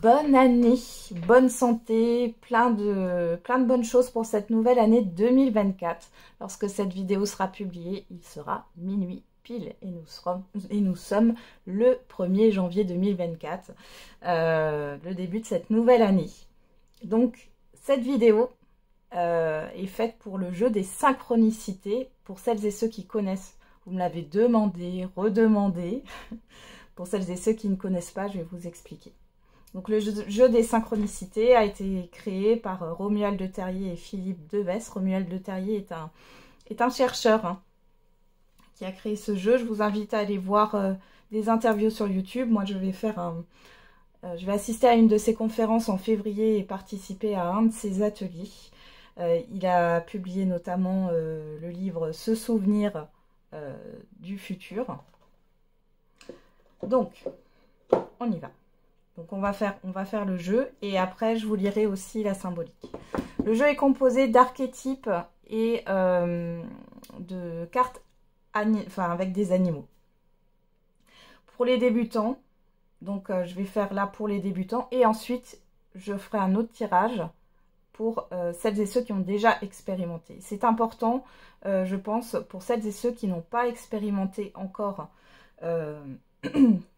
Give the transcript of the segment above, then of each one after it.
Bonne année, bonne santé, plein de bonnes choses pour cette nouvelle année 2024. Lorsque cette vidéo sera publiée, il sera minuit pile et nous sommes le 1er janvier 2024, le début de cette nouvelle année. Donc cette vidéo est faite pour le jeu des synchronicités, pour celles et ceux qui connaissent. Vous me l'avez demandé, redemandé. Pour celles et ceux qui ne connaissent pas, je vais vous expliquer. Donc le jeu des synchronicités a été créé par Romuald de Terrier et Philippe Devès. Romuald de Terrier est un chercheur qui a créé ce jeu. Je vous invite à aller voir des interviews sur YouTube. Moi, je vais assister à une de ses conférences en février et participer à un de ses ateliers. Il a publié notamment le livre « Se souvenir du futur ». Donc, on y va. Donc on va faire le jeu et après je vous lirai aussi la symbolique. Le jeu est composé d'archétypes et de cartes avec des animaux. Pour les débutants, donc je vais faire là pour les débutants et ensuite je ferai un autre tirage pour celles et ceux qui ont déjà expérimenté. C'est important, je pense, pour celles et ceux qui n'ont pas expérimenté encore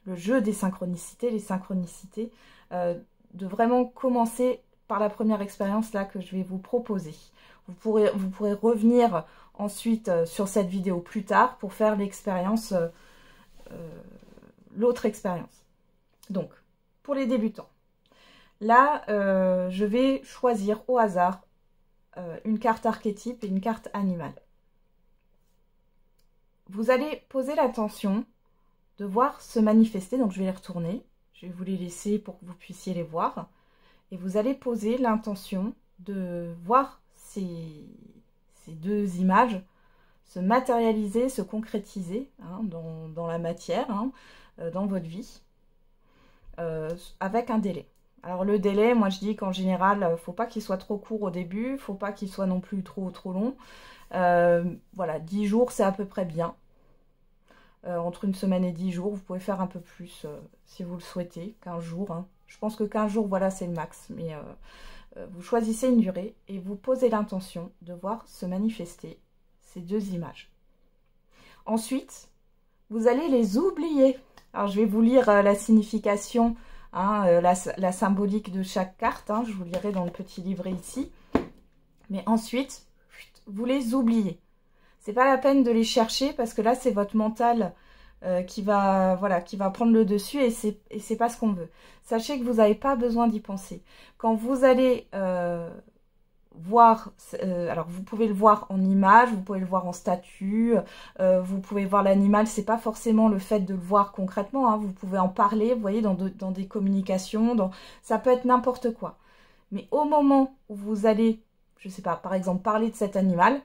le jeu des synchronicités, les synchronicités, de vraiment commencer par la première expérience là que je vais vous proposer. Vous pourrez revenir ensuite sur cette vidéo plus tard pour faire l'expérience, l'autre expérience. Donc, pour les débutants, là, je vais choisir au hasard une carte archétype et une carte animale. Vous allez poser l'attention de voir se manifester, donc je vais les retourner, je vais vous les laisser pour que vous puissiez les voir, et vous allez poser l'intention de voir ces deux images se matérialiser, se concrétiser dans la matière, dans votre vie, avec un délai. Alors le délai, moi je dis qu'en général, il ne faut pas qu'il soit trop court au début, il ne faut pas qu'il soit non plus trop long. Voilà, 10 jours c'est à peu près bien. Entre une semaine et 10 jours, vous pouvez faire un peu plus si vous le souhaitez, 15 jours. Je pense que 15 jours, voilà, c'est le max. Mais vous choisissez une durée et vous posez l'intention de voir se manifester ces deux images. Ensuite, vous allez les oublier. Alors, je vais vous lire la signification, la symbolique de chaque carte. Je vous lirai dans le petit livret ici. Mais ensuite, vous les oubliez. C'est pas la peine de les chercher parce que là, c'est votre mental qui va prendre le dessus et c'est pas ce qu'on veut. Sachez que vous n'avez pas besoin d'y penser. Quand vous allez voir, alors vous pouvez le voir en image, vous pouvez le voir en statue, vous pouvez voir l'animal, c'est pas forcément le fait de le voir concrètement, vous pouvez en parler, vous voyez, dans des communications, ça peut être n'importe quoi. Mais au moment où vous allez, je sais pas, par exemple, parler de cet animal,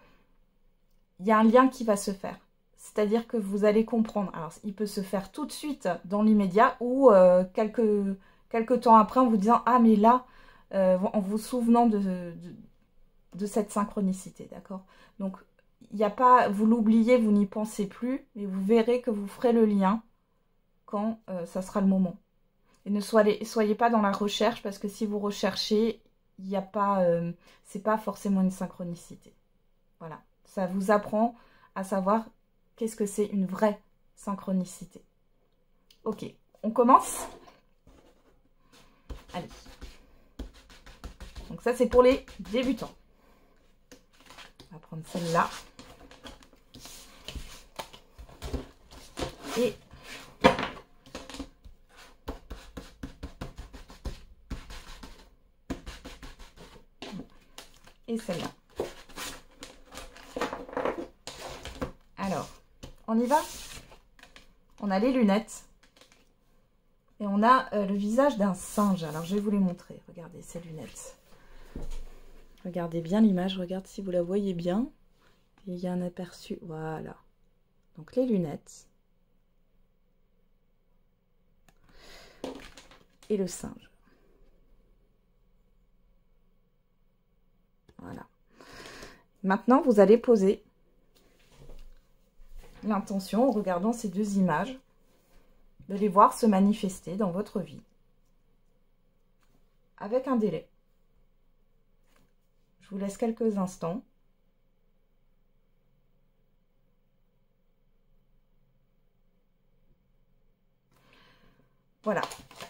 il y a un lien qui va se faire. C'est-à-dire que vous allez comprendre. Alors, il peut se faire tout de suite dans l'immédiat ou quelques temps après en vous disant « Ah, mais là, en vous souvenant de cette synchronicité, d'accord ?» Donc, il n'y a pas, vous l'oubliez, vous n'y pensez plus, mais vous verrez que vous ferez le lien quand ça sera le moment. Et ne soyez pas dans la recherche parce que si vous recherchez, il n'y a pas, c'est pas forcément une synchronicité. Voilà. Ça vous apprend à savoir qu'est-ce que c'est une vraie synchronicité. Ok, on commence. Allez. Donc ça, c'est pour les débutants. On va prendre celle-là. Et celle-là. Alors, on y va? On a les lunettes et on a le visage d'un singe. Alors, je vais vous les montrer. Regardez ces lunettes. Regardez bien l'image. Regarde si vous la voyez bien. Et il y a un aperçu. Voilà. Donc, les lunettes. Et le singe. Voilà. Maintenant, vous allez poser l'intention, en regardant ces deux images, de les voir se manifester dans votre vie. avec un délai. Je vous laisse quelques instants. Voilà.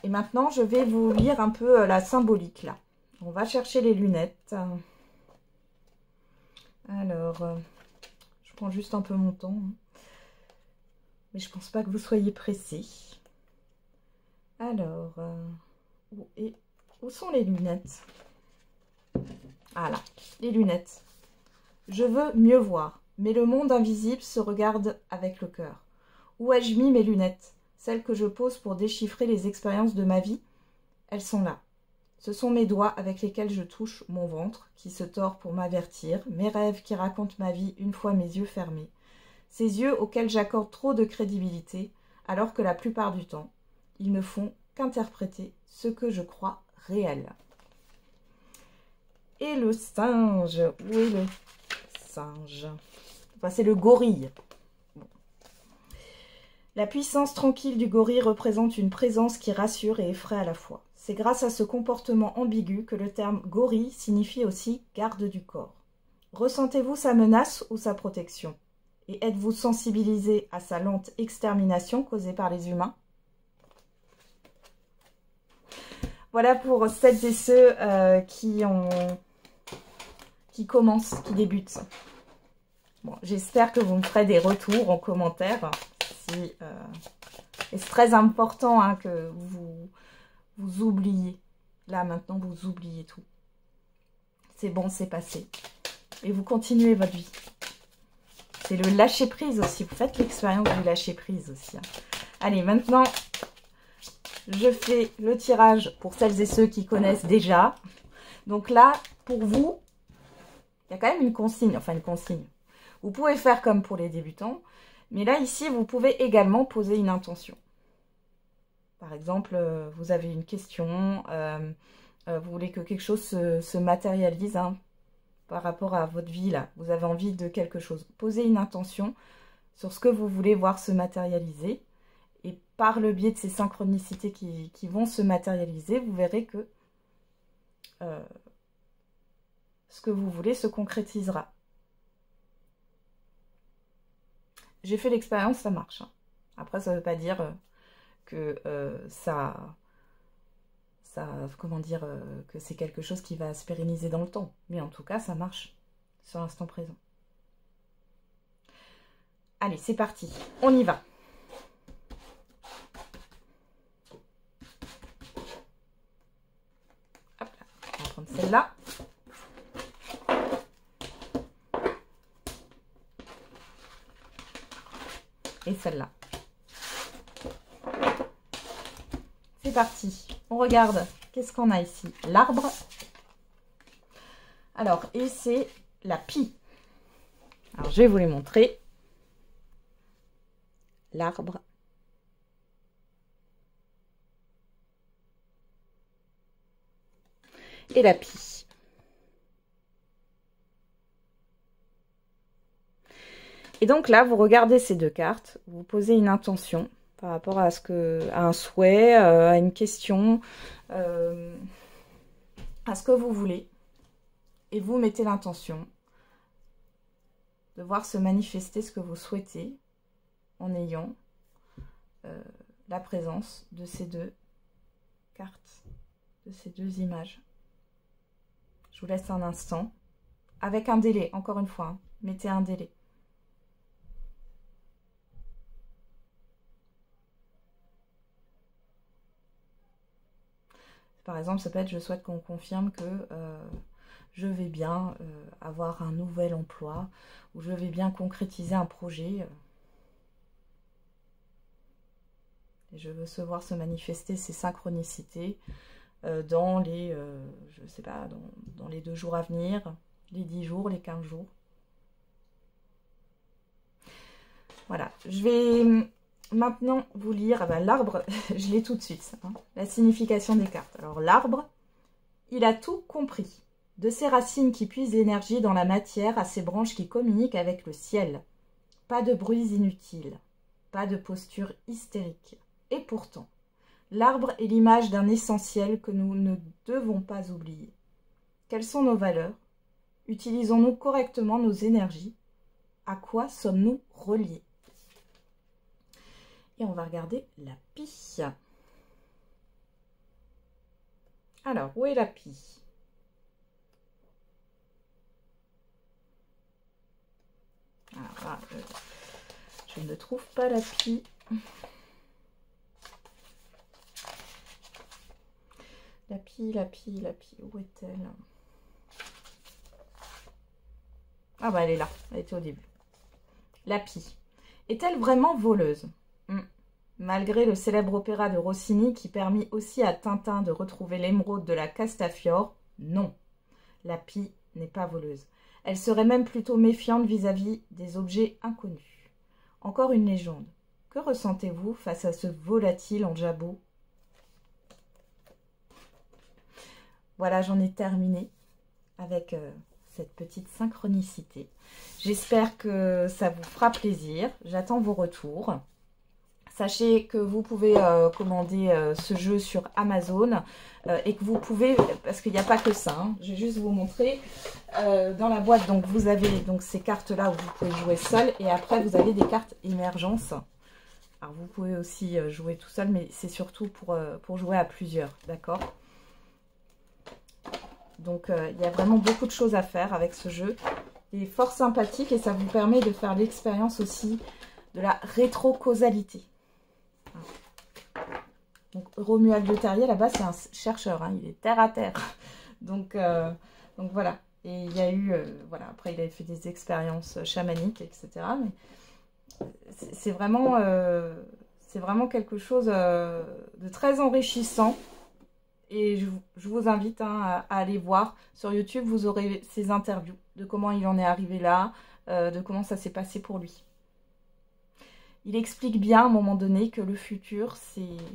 Et maintenant, je vais vous lire un peu la symbolique, là. On va chercher les lunettes. Alors, je prends juste un peu mon temps. Mais je pense pas que vous soyez pressés. Alors, où sont les lunettes? Voilà, les lunettes. Je veux mieux voir, mais le monde invisible se regarde avec le cœur. Où ai-je mis mes lunettes? Celles que je pose pour déchiffrer les expériences de ma vie, elles sont là. Ce sont mes doigts avec lesquels je touche mon ventre, qui se tord pour m'avertir, mes rêves qui racontent ma vie une fois mes yeux fermés. Ces yeux auxquels j'accorde trop de crédibilité, alors que la plupart du temps, ils ne font qu'interpréter ce que je crois réel. Et le singe, où est le singe? Enfin, c'est le gorille. Bon. La puissance tranquille du gorille représente une présence qui rassure et effraie à la fois. C'est grâce à ce comportement ambigu que le terme gorille signifie aussi garde du corps. Ressentez-vous sa menace ou sa protection? Et êtes-vous sensibilisé à sa lente extermination causée par les humains? Voilà pour celles et ceux qui commencent, qui débutent. Bon, j'espère que vous me ferez des retours en commentaire. Et c'est très important hein, que vous oubliez. Là, maintenant, vous oubliez tout. C'est bon, c'est passé. Et vous continuez votre vie. C'est le lâcher-prise aussi. Vous faites l'expérience du lâcher-prise aussi. Hein. Allez, maintenant, je fais le tirage pour celles et ceux qui connaissent déjà. Donc là, pour vous, il y a quand même une consigne. Enfin, une consigne. Vous pouvez faire comme pour les débutants. Mais là, ici, vous pouvez également poser une intention. Par exemple, vous avez une question. Vous voulez que quelque chose se matérialise hein, par rapport à votre vie. Là, vous avez envie de quelque chose. Posez une intention sur ce que vous voulez voir se matérialiser. Et par le biais de ces synchronicités qui vont se matérialiser, vous verrez que ce que vous voulez se concrétisera. J'ai fait l'expérience, ça marche. Hein. Après, ça ne veut pas dire que comment dire, que c'est quelque chose qui va se pérenniser dans le temps. Mais en tout cas, ça marche sur l'instant présent. Allez, c'est parti. On y va. Hop là, on va prendre celle-là. Et celle-là. C'est parti. On regarde. Qu'est-ce qu'on a ici? L'arbre. Alors, et c'est la pie. Alors, je vais vous les montrer. L'arbre. Et la pie. Et donc là, vous regardez ces deux cartes, vous posez une intention par rapport à un souhait, à une question, à ce que vous voulez. Et vous mettez l'intention de voir se manifester ce que vous souhaitez en ayant la présence de ces deux cartes, de ces deux images. Je vous laisse un instant, avec un délai, encore une fois, hein, mettez un délai. Par exemple, ça peut être « je souhaite qu'on confirme que je vais bien avoir un nouvel emploi » ou « je vais bien concrétiser un projet ». Et je veux se voir se manifester ces synchronicités dans les, je sais pas, dans les 2 jours à venir, les 10 jours, les 15 jours. Voilà, je vais maintenant vous lire l'arbre, je l'ai tout de suite, hein, la signification des cartes. Alors l'arbre, il a tout compris, de ses racines qui puisent l'énergie dans la matière à ses branches qui communiquent avec le ciel. Pas de bruits inutiles, pas de posture hystérique. Et pourtant, l'arbre est l'image d'un essentiel que nous ne devons pas oublier? Quelles sont nos valeurs? Utilisons-nous correctement nos énergies? À quoi sommes-nous reliés? Et on va regarder la pie. Alors, où est la pie? Alors là, je ne trouve pas la pie. La pie, où est-elle? Ah bah elle est là, elle était au début. La pie. Est-elle vraiment voleuse? Malgré le célèbre opéra de Rossini qui permit aussi à Tintin de retrouver l'émeraude de la Castafiore, non, la pie n'est pas voleuse. Elle serait même plutôt méfiante vis-à-vis des objets inconnus. Encore une légende. Que ressentez-vous face à ce volatile en jabot? Voilà, j'en ai terminé avec cette petite synchronicité. J'espère que ça vous fera plaisir. J'attends vos retours. Sachez que vous pouvez commander ce jeu sur Amazon et que vous pouvez, parce qu'il n'y a pas que ça, hein, je vais juste vous montrer. Dans la boîte, donc vous avez donc ces cartes-là où vous pouvez jouer seul et après vous avez des cartes émergence. Alors vous pouvez aussi jouer tout seul, mais c'est surtout pour jouer à plusieurs, d'accord? Donc il y a vraiment beaucoup de choses à faire avec ce jeu. Il est fort sympathique et ça vous permet de faire l'expérience aussi de la rétrocausalité. Donc Romuald Le Terrier là-bas c'est un chercheur, hein, il est terre à terre. Donc voilà. Et il y a eu, voilà, après il avait fait des expériences chamaniques, etc. Mais c'est vraiment quelque chose de très enrichissant. Et je vous invite hein, à aller voir. Sur YouTube, vous aurez ses interviews de comment il en est arrivé là, de comment ça s'est passé pour lui. Il explique bien à un moment donné que le futur,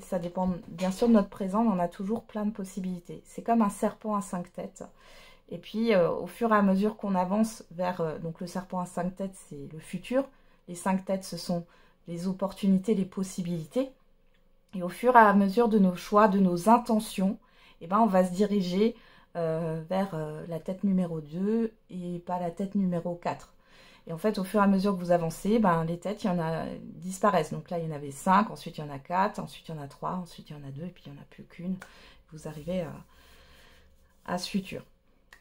ça dépend bien sûr de notre présent, mais on a toujours plein de possibilités. C'est comme un serpent à 5 têtes. Et puis, au fur et à mesure qu'on avance vers... donc le serpent à 5 têtes, c'est le futur. Les 5 têtes, ce sont les opportunités, les possibilités. Et au fur et à mesure de nos choix, de nos intentions, eh ben, on va se diriger vers la tête numéro 2 et pas la tête numéro 4. Et en fait, au fur et à mesure que vous avancez, ben, les têtes, il y en a disparaissent. Donc là, il y en avait 5, ensuite il y en a 4, ensuite il y en a 3, ensuite il y en a 2, et puis il n'y en a plus qu'une. Vous arrivez à ce futur.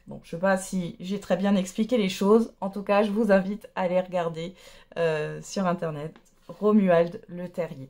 Bon, je ne sais pas si j'ai très bien expliqué les choses. En tout cas, je vous invite à aller regarder sur Internet Romuald Le Terrier.